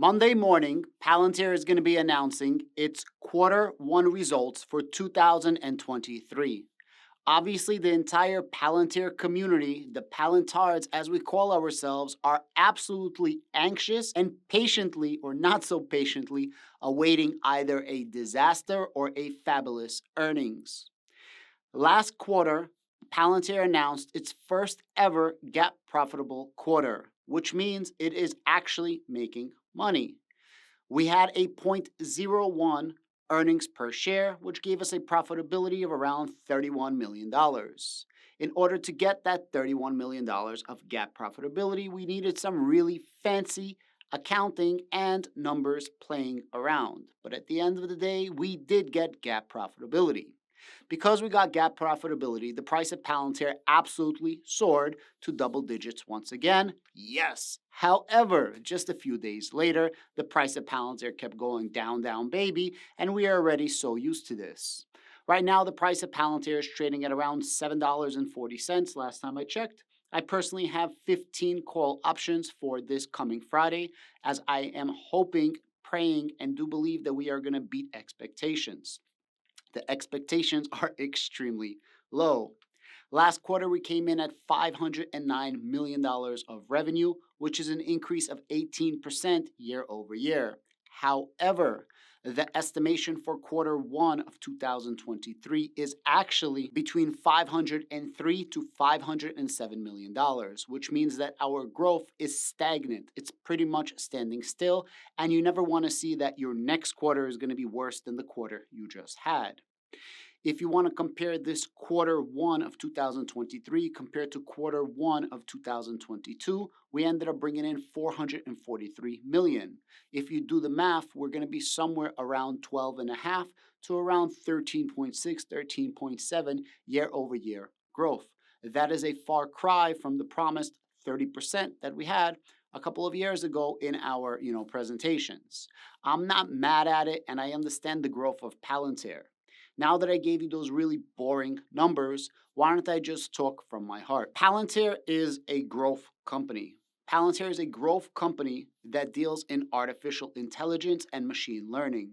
Monday morning, Palantir is going to be announcing its quarter one results for 2023. Obviously, the entire Palantir community, the Palantards as we call ourselves, are absolutely anxious and patiently, or not so patiently, awaiting either a disaster or a fabulous earnings. Last quarter, Palantir announced its first ever GAAP profitable quarter, which means it is actually making money. We had a zero point zero 0.01 earnings per share, which gave us a profitability of around $31 million. In order to get that $31 million of GAAP profitability, we needed some really fancy accounting and numbers playing around. But at the end of the day, we did get GAAP profitability. Because we got GAAP profitability, the price of Palantir absolutely soared to double digits once again. Yes. However, just a few days later, the price of Palantir kept going down, down, baby, and we are already so used to this. Right now, the price of Palantir is trading at around $7.40 last time I checked. I personally have 15 call options for this coming Friday, as I am hoping, praying, and do believe that we are going to beat expectations. The expectations are extremely low. Last quarter, we came in at $509 million of revenue, which is an increase of 18% year over year. However, the estimation for quarter one of 2023 is actually between $503 to $507 million, which means that our growth is stagnant. It's pretty much standing still, and you never want to see that your next quarter is going to be worse than the quarter you just had. If you want to compare this quarter one of 2023 compared to quarter one of 2022, we ended up bringing in $443 million. If you do the math, we're going to be somewhere around 12.5 to around 13.6, 13.7 year over year growth. That is a far cry from the promised 30% that we had a couple of years ago in our presentations. I'm not mad at it, and I understand the growth of Palantir. Now that I gave you those really boring numbers, why don't I just talk from my heart? Palantir is a growth company. Palantir is a growth company that deals in artificial intelligence and machine learning.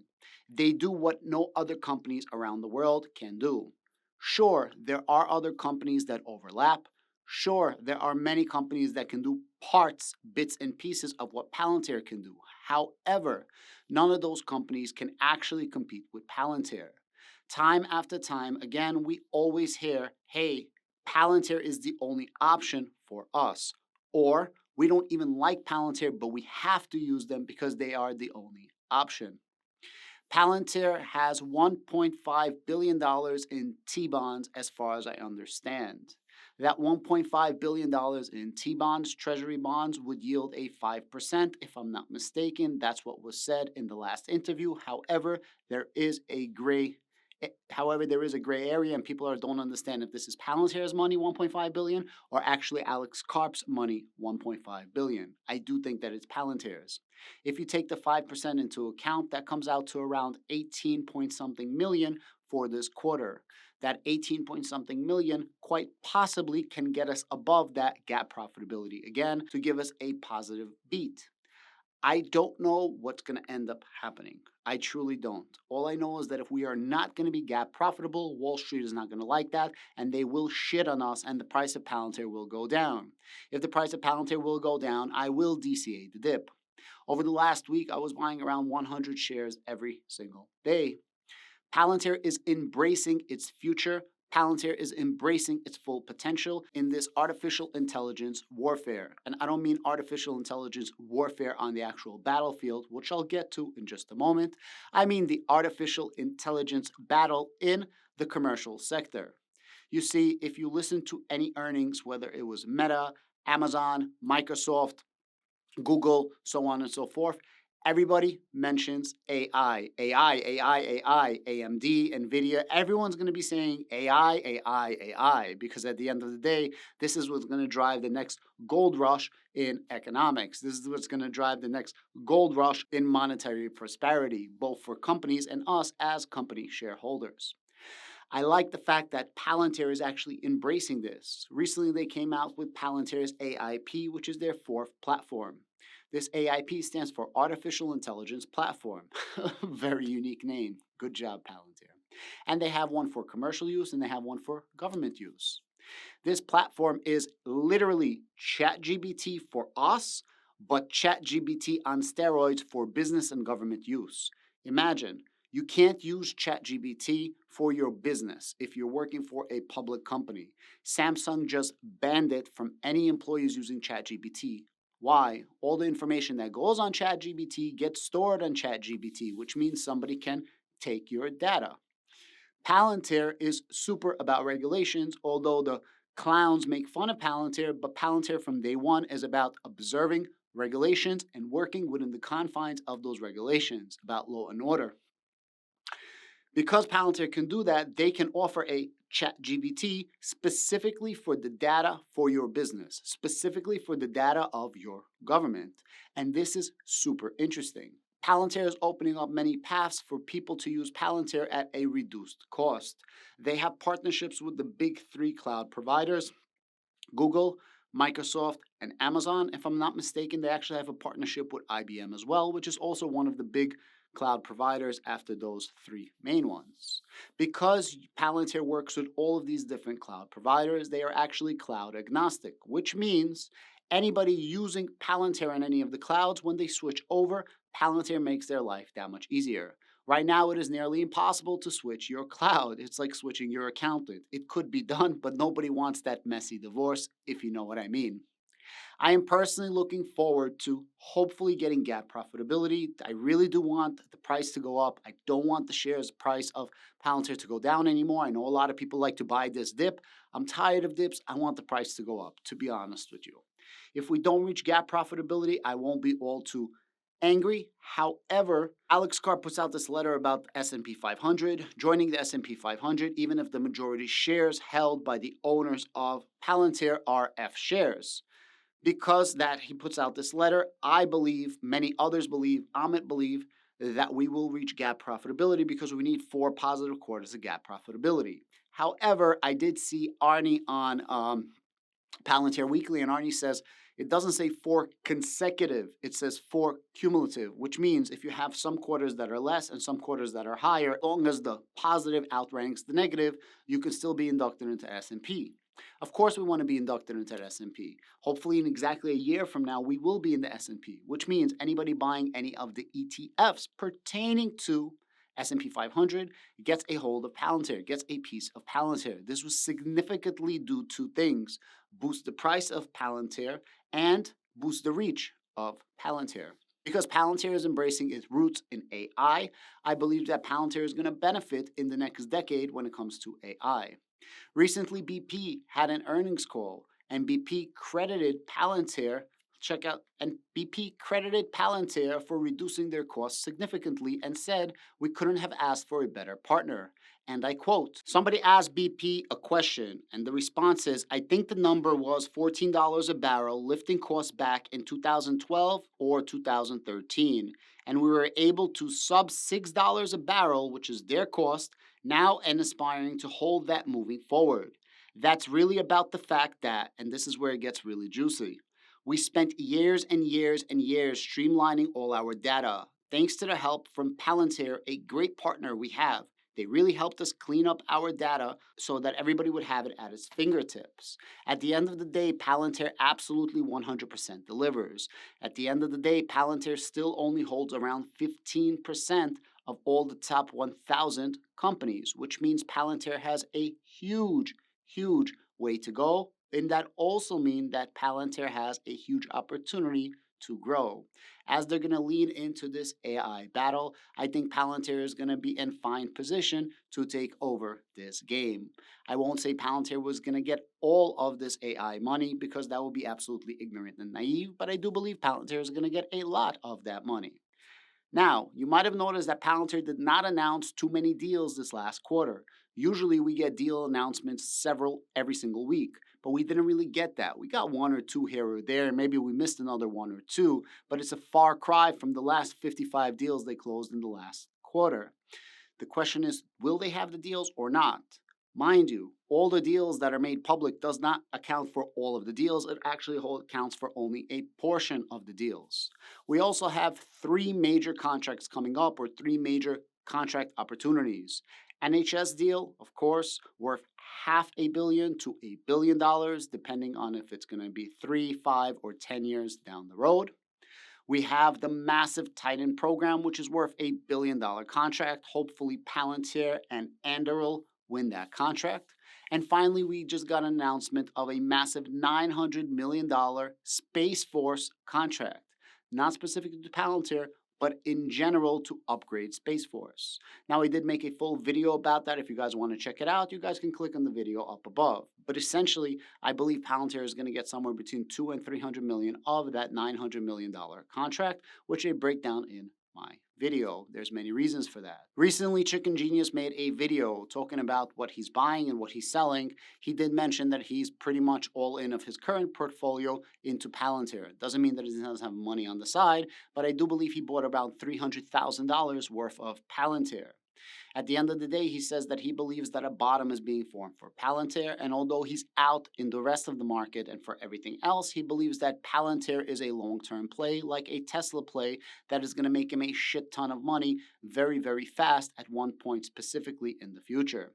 They do what no other companies around the world can do. Sure, there are other companies that overlap. Sure, there are many companies that can do parts, bits, and pieces of what Palantir can do. However, none of those companies can actually compete with Palantir. Time after time, again, we always hear, hey, Palantir is the only option for us. Or we don't even like Palantir, but we have to use them because they are the only option. Palantir has $1.5 billion in T-bonds as far as I understand. That $1.5 billion in T-bonds, treasury bonds, would yield a 5%, if I'm not mistaken. That's what was said in the last interview. However, there is a gray area, and people don't understand if this is Palantir's money, 1.5 billion, or actually Alex Karp's money, 1.5 billion. I do think that it's Palantir's. If you take the 5% into account, that comes out to around 18 point something million for this quarter. That 18 point something million quite possibly can get us above that GAAP profitability again to give us a positive beat. I don't know what's going to end up happening. I truly don't. All I know is that if we are not going to be GAAP profitable, Wall Street is not going to like that, and they will shit on us, and the price of Palantir will go down. If the price of Palantir will go down, I will DCA the dip. Over the last week, I was buying around 100 shares every single day. Palantir is embracing its future. Palantir is embracing its full potential in this artificial intelligence warfare. And I don't mean artificial intelligence warfare on the actual battlefield, which I'll get to in just a moment. I mean the artificial intelligence battle in the commercial sector. You see, if you listen to any earnings, whether it was Meta, Amazon, Microsoft, Google, so on and so forth, everybody mentions AI, AMD, NVIDIA. Everyone's going to be saying AI, because at the end of the day, this is what's going to drive the next gold rush in economics. This is what's going to drive the next gold rush in monetary prosperity, both for companies and us as company shareholders. I like the fact that Palantir is actually embracing this. Recently, they came out with Palantir's AIP, which is their fourth platform. This AIP stands for Artificial Intelligence Platform. Very unique name. Good job, Palantir. And they have one for commercial use and they have one for government use. This platform is literally ChatGPT for us, but ChatGPT on steroids for business and government use. Imagine, you can't use ChatGPT for your business if you're working for a public company. Samsung just banned it from any employees using ChatGPT. Why? All the information that goes on ChatGPT gets stored on ChatGPT, which means somebody can take your data. Palantir is super about regulations, although the clowns make fun of Palantir, but Palantir from day one is about observing regulations and working within the confines of those regulations, about law and order. Because Palantir can do that, they can offer a ChatGPT specifically for the data for your business, specifically for the data of your government. And this is super interesting. Palantir is opening up many paths for people to use Palantir at a reduced cost. They have partnerships with the big three cloud providers, Google, Microsoft, and Amazon. If I'm not mistaken, they actually have a partnership with IBM as well, which is also one of the big cloud providers after those three main ones. Because Palantir works with all of these different cloud providers, they are actually cloud agnostic, which means anybody using Palantir on any of the clouds, when they switch over, Palantir makes their life that much easier. Right now, it is nearly impossible to switch your cloud. It's like switching your accountant. It could be done, but nobody wants that messy divorce, if you know what I mean. I am personally looking forward to hopefully getting GAAP profitability. I really do want the price to go up. I don't want the shares price of Palantir to go down anymore. I know a lot of people like to buy this dip. I'm tired of dips. I want the price to go up, to be honest with you. If we don't reach GAAP profitability, I won't be all too angry. However, Alex Carr puts out this letter about the S&P 500, joining the S&P 500, even if the majority shares held by the owners of Palantir are F shares. Because that he puts out this letter, I believe, many others believe, Amit believe, that we will reach GAAP profitability because we need 4 positive quarters of GAAP profitability. However, I did see Arnie on Palantir Weekly, and Arnie says it doesn't say 4 consecutive, it says 4 cumulative, which means if you have some quarters that are less and some quarters that are higher, as long as the positive outranks the negative, you can still be inducted into S&P. Of course, we want to be inducted into the S&P. Hopefully, in exactly a year from now, we will be in the S&P, which means anybody buying any of the ETFs pertaining to S&P 500 gets a hold of Palantir, gets a piece of Palantir. This was significantly due to things: boost the price of Palantir and boost the reach of Palantir. Because Palantir is embracing its roots in AI, I believe that Palantir is going to benefit in the next decade when it comes to AI. Recently, BP had an earnings call, and BP credited Palantir. And BP credited Palantir for reducing their costs significantly and said, "We couldn't have asked for a better partner." And I quote, somebody asked BP a question, and the response is, "I think the number was $14 a barrel, lifting costs back in 2012 or 2013. And we were able to sub $6 a barrel, which is their cost, now and aspiring to hold that moving forward." That's really about the fact that, and this is where it gets really juicy, we spent years and years and years streamlining all our data. Thanks to the help from Palantir, a great partner we have. They really helped us clean up our data so that everybody would have it at its fingertips. At the end of the day, Palantir absolutely 100% delivers. At the end of the day, Palantir still only holds around 15% of all the top 1,000 companies, which means Palantir has a huge, huge way to go. And that also means that Palantir has a huge opportunity to grow. As they're going to lean into this AI battle, I think Palantir is going to be in fine position to take over this game. I won't say Palantir was going to get all of this AI money because that would be absolutely ignorant and naive, but I do believe Palantir is going to get a lot of that money. Now, you might have noticed that Palantir did not announce too many deals this last quarter. Usually we get deal announcements every single week, but we didn't really get that. We got 1 or 2 here or there, maybe we missed another 1 or 2, but it's a far cry from the last 55 deals they closed in the last quarter. The question is, will they have the deals or not? Mind you, all the deals that are made public does not account for all of the deals. It actually accounts for only a portion of the deals. We also have three major contracts coming up, or three major contract opportunities. NHS deal, of course, worth $500 million to $1 billion, depending on if it's going to be 3, 5, or 10 years down the road. We have the massive Titan program, which is worth $1 billion contract. Hopefully, Palantir and Anduril win that contract. And finally, we just got an announcement of a massive $900 million Space Force contract, not specific to Palantir, but in general to upgrade Space Force. Now, I did make a full video about that. If you guys want to check it out, you guys can click on the video up above. But essentially, I believe Palantir is going to get somewhere between 200 and 300 million of that $900 million contract, which I break down in my video. There's many reasons for that. Recently, Chicken Genius made a video talking about what he's buying and what he's selling. He did mention that he's pretty much all in of his current portfolio into Palantir. Doesn't mean that he doesn't have money on the side, but I do believe he bought about $300,000 worth of Palantir. At the end of the day, he says that he believes that a bottom is being formed for Palantir, and although he's out in the rest of the market and for everything else, he believes that Palantir is a long-term play, like a Tesla play, that is going to make him a shit ton of money very, very fast at one point specifically in the future.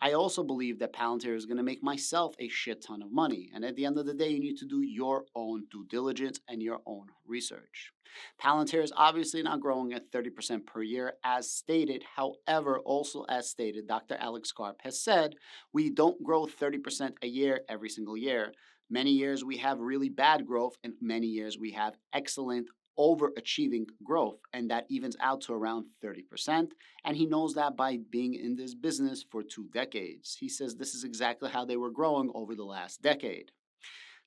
I also believe that Palantir is going to make myself a shit ton of money, and at the end of the day, you need to do your own due diligence and your own research. Palantir is obviously not growing at 30% per year as stated. However, also as stated, Dr. Alex Karp has said, we don't grow 30% a year every single year. Many years we have really bad growth, and many years we have excellent overachieving growth, and that evens out to around 30%. And he knows that by being in this business for 2 decades. He says this is exactly how they were growing over the last decade.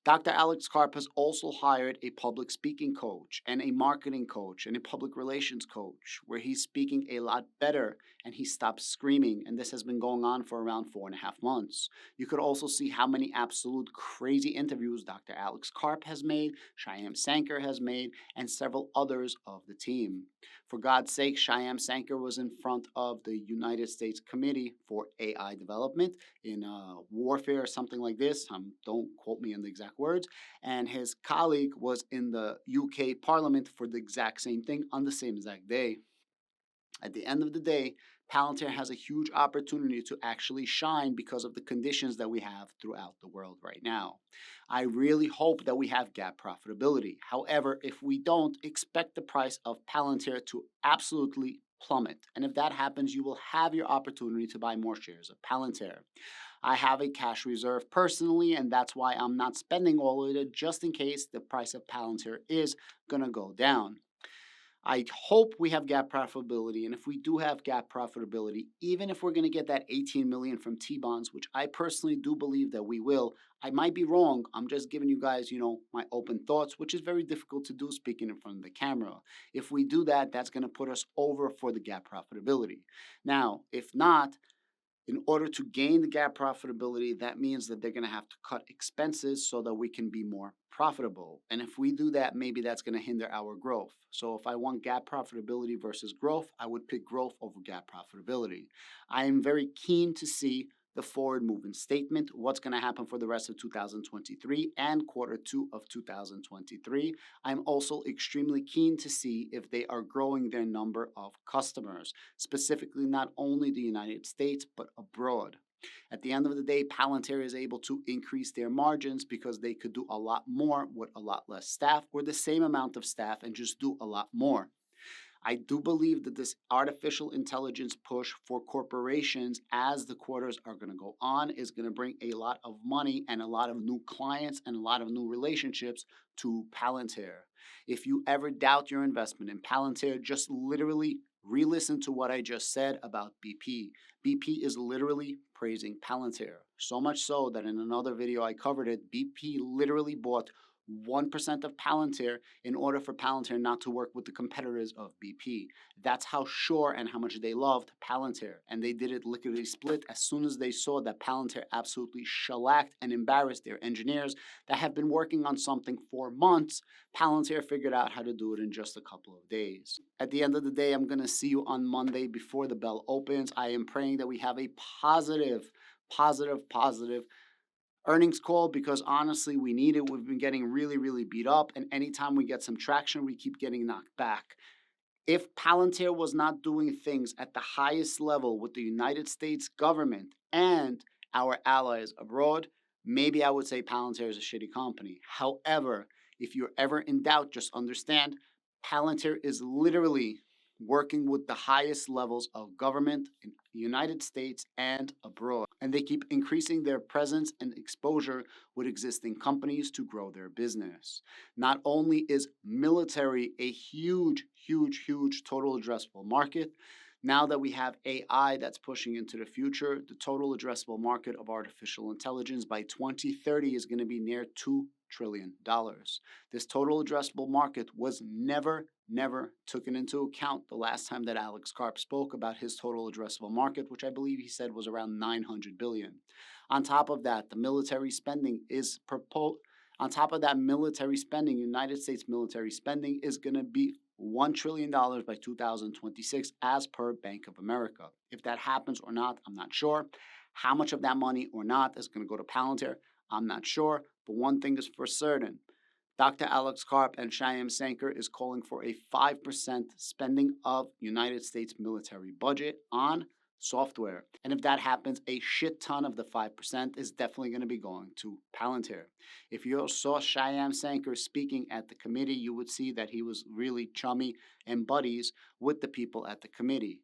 Dr. Alex Karp has also hired a public speaking coach and a marketing coach and a public relations coach where he's speaking a lot better and he stopped screaming, and this has been going on for around 4.5 months. You could also see how many absolute crazy interviews Dr. Alex Karp has made, Shyam Sankar has made, and several others of the team. For God's sake, Shyam Sankar was in front of the United States Committee for AI Development in warfare or something like this. Don't quote me on the exact words. And his colleague was in the UK Parliament for the exact same thing on the same exact day. At the end of the day, Palantir has a huge opportunity to actually shine because of the conditions that we have throughout the world right now. I really hope that we have GAAP profitability. However, if we don't, expect the price of Palantir to absolutely plummet. And if that happens, you will have your opportunity to buy more shares of Palantir. I have a cash reserve personally, and that's why I'm not spending all of it just in case the price of Palantir is going to go down. I hope we have GAAP profitability, and if we do have GAAP profitability, even if we're going to get that 18 million from T-bonds, which I personally do believe that we will, I might be wrong. I'm just giving you guys, my open thoughts, which is very difficult to do speaking in front of the camera. If we do that, that's going to put us over for the GAAP profitability. Now, if not, in order to gain the GAAP profitability, that means that they're going to have to cut expenses so that we can be more profitable. And if we do that, maybe that's going to hinder our growth. So if I want GAAP profitability versus growth, I would pick growth over GAAP profitability. I am very keen to see the forward movement statement, what's going to happen for the rest of 2023 and Q2 of 2023. I'm also extremely keen to see if they are growing their number of customers, specifically not only the United States, but abroad. At the end of the day, Palantir is able to increase their margins because they could do a lot more with a lot less staff, or the same amount of staff and just do a lot more. I do believe that this artificial intelligence push for corporations as the quarters are going to go on is going to bring a lot of money and a lot of new clients and a lot of new relationships to Palantir. If you ever doubt your investment in Palantir, just literally re-listen to what I just said about BP. BP is literally praising Palantir. So much so that in another video I covered it, BP literally bought 1% of Palantir in order for Palantir not to work with the competitors of BP. That's how sure and how much they loved Palantir. And they did it lickety split as soon as they saw that Palantir absolutely shellacked and embarrassed their engineers that have been working on something for months. Palantir figured out how to do it in just a couple of days. At the end of the day, I'm going to see you on Monday before the bell opens. I am praying that we have a positive positive earnings call because honestly, we need it. We've been getting really, really beat up. And anytime we get some traction, we keep getting knocked back. If Palantir was not doing things at the highest level with the United States government and our allies abroad, maybe I would say Palantir is a shitty company. However, if you're ever in doubt, just understand Palantir is literally working with the highest levels of government in the United States and abroad. And they keep increasing their presence and exposure with existing companies to grow their business. Not only is military a huge total addressable market, now that we have AI that's pushing into the future, the total addressable market of artificial intelligence by 2030 is going to be near $2 trillion. This total addressable market was never taken into account the last time that Alex Karp spoke about his total addressable market, which I believe he said was around 900 billion. On top of that, the military spending is proposed. On top of that, military spending, United States military spending is going to be $1 trillion by 2026 as per Bank of America. If that happens or not, I'm not sure. How much of that money or not is going to go to Palantir, I'm not sure. But one thing is for certain. Dr. Alex Karp and Shyam Sankar is calling for a 5% spending of United States military budget on software. And if that happens, a shit ton of the 5% is definitely going to be going to Palantir. If you saw Shyam Sankar speaking at the committee, you would see that he was really chummy and buddies with the people at the committee.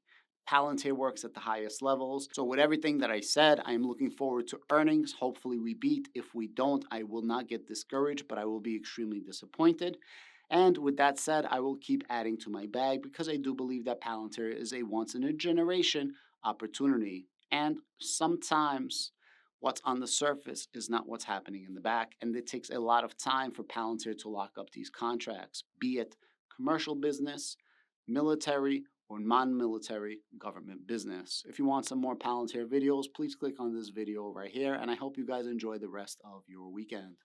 Palantir works at the highest levels. So with everything that I said, I am looking forward to earnings. Hopefully we beat. If we don't, I will not get discouraged, but I will be extremely disappointed. And with that said, I will keep adding to my bag because I do believe that Palantir is a once-in-a-generation opportunity. And sometimes what's on the surface is not what's happening in the back. And it takes a lot of time for Palantir to lock up these contracts, be it commercial business, military, or non-military government business. If you want some more Palantir videos, please click on this video right here. And I hope you guys enjoy the rest of your weekend.